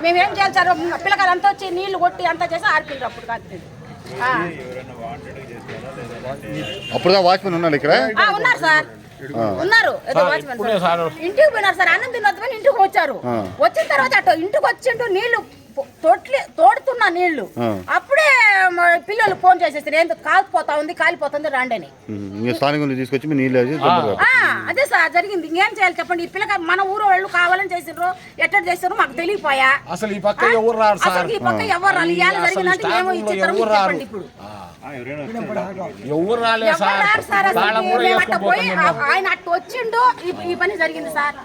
మేమేం చేయాలి సార్? పిల్లకాయలు అంతా వచ్చి నీళ్లు కొట్టి అంతా చేసి ఆర్పిండ్రు అప్పుడు కాదు. అప్పుడు వాచ్మెన్ ఉన్నాడు ఇక్కడ? ఉన్నారు సార్, ఉన్నారు. ఇంటికి పోయినారు సార్, అన్నం తినొద్దని ఇంటికి వచ్చారు. వచ్చిన తర్వాత అటు ఇంటికి వచ్చిండు నీళ్లు తోడుతున్నా నీళ్లు. అప్పుడే పిల్లలు ఫోన్ చేసేసారు, ఏందో కాలిపోతుంది రండి అని. తీసుకొచ్చి నీళ్ళు అదే సార్ జరిగింది. ఇంకేం చేయాలి చెప్పండి? ఈ పిల్లక మన ఊరు వాళ్ళు కావాలని చేసిండ్రు, ఎట్లా చేసారు మాకు తెలియపోయా. అసలు ఈ పక్క ఎవరు రారు సార్, ఈ పక్క ఎవరు రాలి జరిగినట్టు ఏమో ఈ చిత్రం చెప్పండి. ఇప్పుడు ఎవరు రాలేదు సార్, ఆయన అట్టు వచ్చిండు, ఈ పని జరిగింది సార్.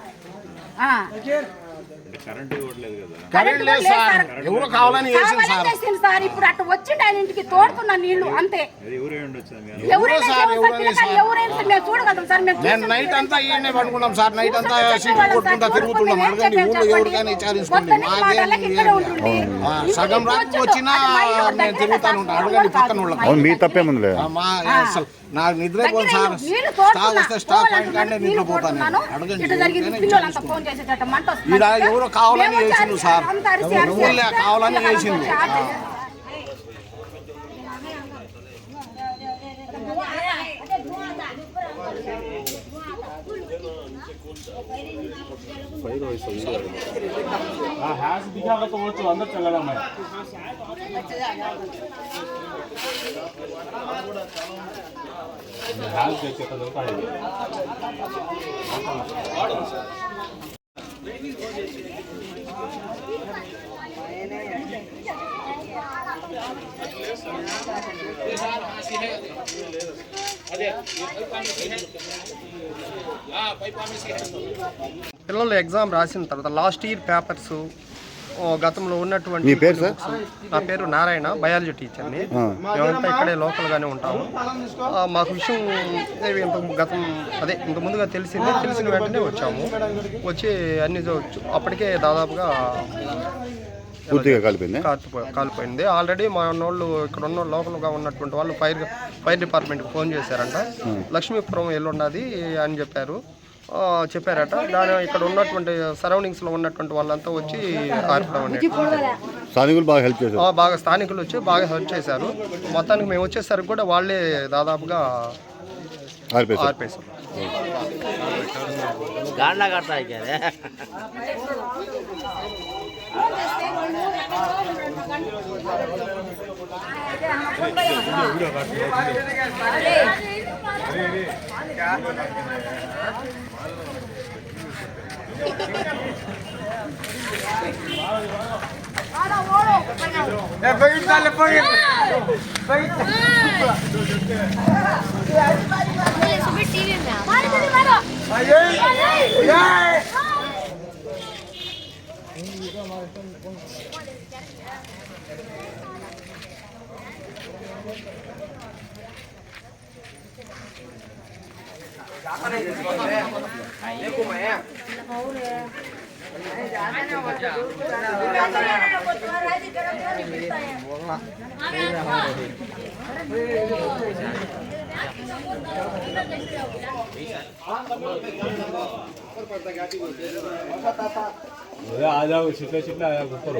ఎవరు కావాలని సార్. ఇప్పుడు అట్లా వచ్చిండు ఆయన ఇంటికి తోడుతున్న నీళ్లు అంతే. చూడగలం సార్. మేము నైట్ అంతా ఈయనే పడుకున్నాం సార్. నైట్ అంతా సీట్లు కొట్టుకుంటా తిరుగుతున్నాం. అడగండి ఊళ్ళో ఎవరికైనా విచారించుకోండి. సగం రాత్రి వచ్చినా నేను తిరుగుతాను ఉంటాను. అడగండి పక్కన వాళ్ళకి. మీ తప్పేముంది? అసలు నాకు నిద్ర పోను సార్. స్టాక్ వస్తే స్టాక్ పాయింట్ కంటే నిద్రపోతాను. అడగండి ఈడ ఎవరో కావాలని వేసిండు సార్. ఊళ్ళో కావాలని వేసిండు. పిల్లలు ఎగ్జామ్ రాసిన తర్వాత లాస్ట్ ఇయర్ పేపర్స్ గతంలో ఉన్నటువంటి. మీ పేరు సార్? నా పేరు నారాయణ, బయాలజీ టీచర్ని. మేమంతా ఇక్కడే లోకల్గానే ఉంటాము. మాకు విషయం ఇంత ముందుగా తెలిసిన వెంటనే వచ్చాము. వచ్చి అన్ని అప్పటికే దాదాపుగా పూర్తిగా కాలిపోయింది. ఆల్రెడీ మా వాళ్ళు ఇక్కడ ఉన్న లోకల్గా ఉన్నటువంటి వాళ్ళు ఫైర్ డిపార్ట్మెంట్కి ఫోన్ చేశారంట. లక్ష్మీపురం ఎల్లున్నది అని చెప్పారట. దాని ఇక్కడ ఉన్నటువంటి సరౌండింగ్స్లో ఉన్నటువంటి వాళ్ళంతా వచ్చి ఆర్పడం అనేది బాగా స్థానికులు వచ్చి బాగా హెల్ప్ చేశారు. మొత్తానికి మేము వచ్చేసరికి కూడా వాళ్ళే దాదాపుగా ఆర్పేశారు. आ जाओ छिटला छिटला ऊपर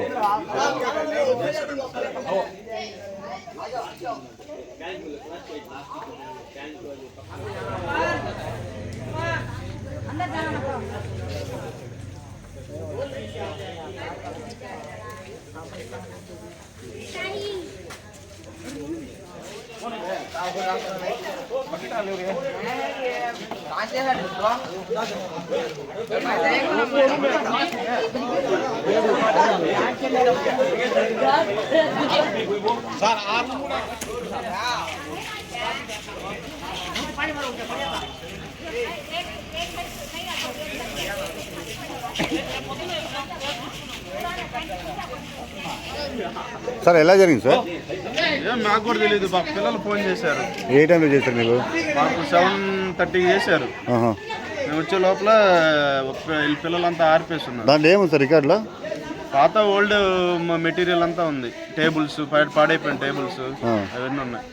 సార్ ఎలా జరిగింది సార్? నాకు కూడా తెలియదు. మా పిల్లలు ఫోన్ చేశారు. ఏ టైంలో చేశారు మీకు? మాకు 7:30 చేశారు. మేము వచ్చే లోపల పిల్లలంతా ఆర్పేస్తున్నారు. దాంట్లో ఏముంది సార్ రికార్డులో? పాత ఓల్డ్ మెటీరియల్ అంతా ఉంది. టేబుల్స్, పాడైపోయిన టేబుల్స్ అవన్నీ ఉన్నాయి.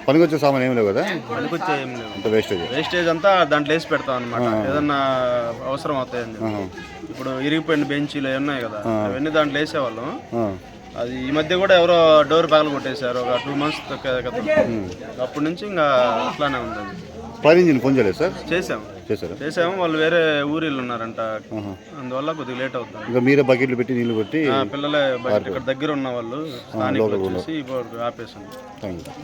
పనికి వచ్చే సామాన్ ఏం లేవు కదా, పనికొచ్చే ఏం లేవు. అంత వేస్టేజ్. వేస్టేజ్ అంతా దాంట్లో వేసి పెడతాం అనమాట, ఏదన్నా అవసరం అవుతాయని చెప్పి. ఇప్పుడు ఇరిగిపోయిన బెంచీలు అవి ఉన్నాయి కదా, అవన్నీ దాంట్లో వేసేవాళ్ళం. అది ఈ మధ్య కూడా ఎవరో డోర్ పగలు కొట్టేశారు ఒక 2 months క్రితం. అప్పటి నుంచి ఇంకా అట్లానే ఉంది అది. ఫైర్ ఇంజిన్ ఫోన్ చేయలేదు సార్? చేసాము, వాళ్ళు వేరే ఊరిళ్ళు ఉన్నారంట, అందువల్ల కొద్దిగా లేట్ అవుతుంది. ఇంకా మీరే బకెట్లు పెట్టి నీళ్ళు కొట్టి పిల్లలే బయట ఇక్కడ దగ్గర ఉన్న వాళ్ళు స్థానికులు వచ్చేసి ఇప్పుడు ఆపేసాం. Thank you.